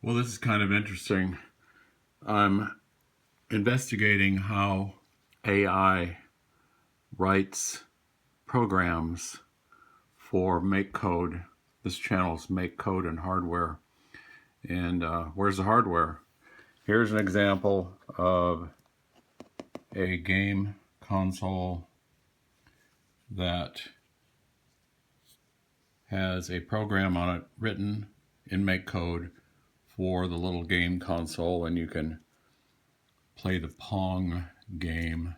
Well, this is kind of interesting. I'm investigating how AI writes programs for MakeCode. This channel's MakeCode and hardware. And where's the hardware? Here's an example of a game console that has a program on it written in MakeCode for the little game console, and you can play the Pong game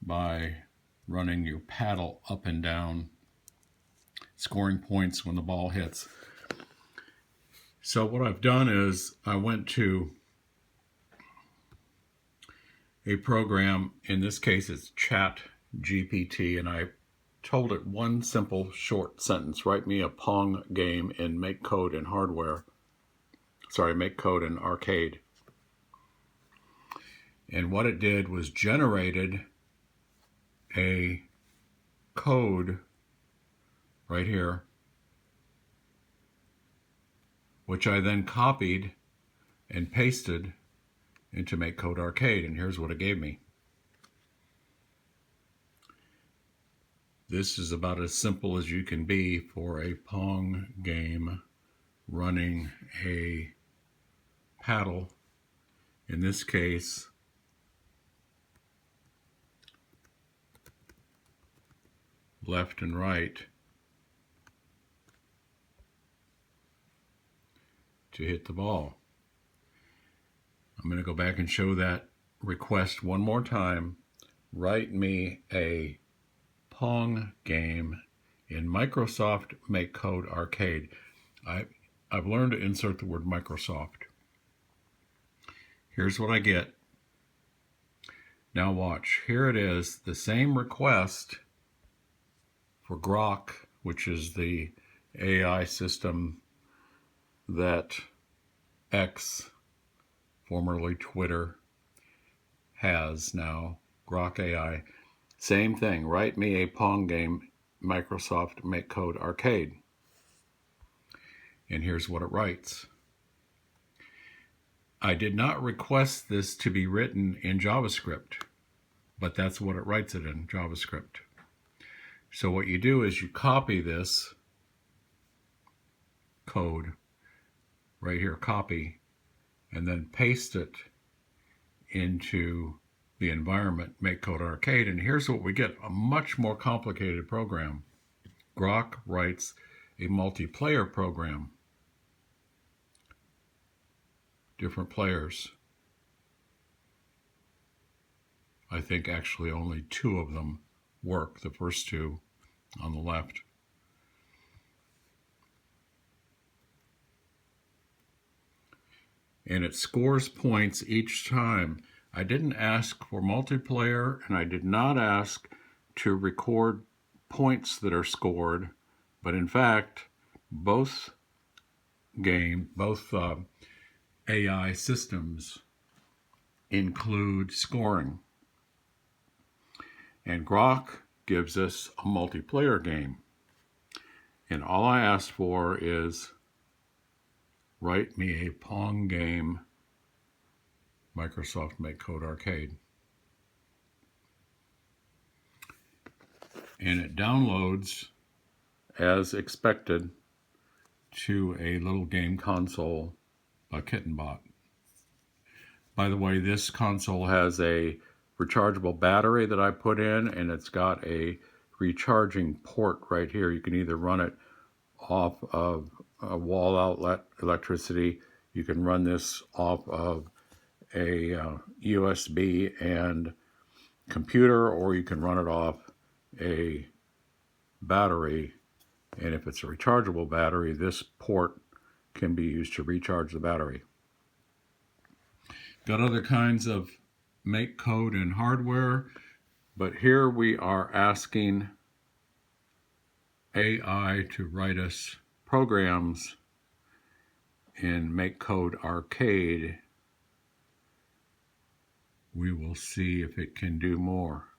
by running your paddle up and down, scoring points when the ball hits. So what I've done is I went to a program, in this case it's ChatGPT, and I told it one simple short sentence: write me a Pong game in MakeCode and hardware. Sorry, MakeCode and Arcade. And what it did was generated a code right here, which I then copied and pasted into MakeCode Arcade, and here's what it gave me. This is about as simple as you can be for a Pong game running a paddle, in this case left and right, to hit the ball. I'm going to go back and show that request one more time. Write me a Pong game in Microsoft MakeCode Arcade. I've learned to insert the word Microsoft. Here's what I get. Now watch. Here it is, the same request for Grok, which is the AI system that X, formerly Twitter, has now, Grok AI. Same thing, write me a Pong game, Microsoft MakeCode Arcade. And here's what it writes. I did not request this to be written in JavaScript, but that's what it writes it in, JavaScript. So what you do is you copy this code right here, copy, and then paste it into the environment MakeCode Arcade, and here's what we get: a much more complicated program. Grok writes a multiplayer program. Different players. I think actually only 2 of them work, the first 2 on the left. And it scores points each time. I didn't ask for multiplayer, and I did not ask to record points that are scored, but in fact, both AI systems include scoring. And Grok gives us a multiplayer game. And all I asked for is write me a Pong game, Microsoft MakeCode Arcade. And it downloads, as expected, to a little game console, a KittenBot. By the way, this console has a rechargeable battery that I put in, and it's got a recharging port right here. You can either run it off of a wall outlet electricity, you can run this off of a USB and computer, or you can run it off a battery. And if it's a rechargeable battery, this port can be used to recharge the battery. Got other kinds of MakeCode and hardware, but here we are asking AI to write us programs in MakeCode Arcade. We will see if it can do more.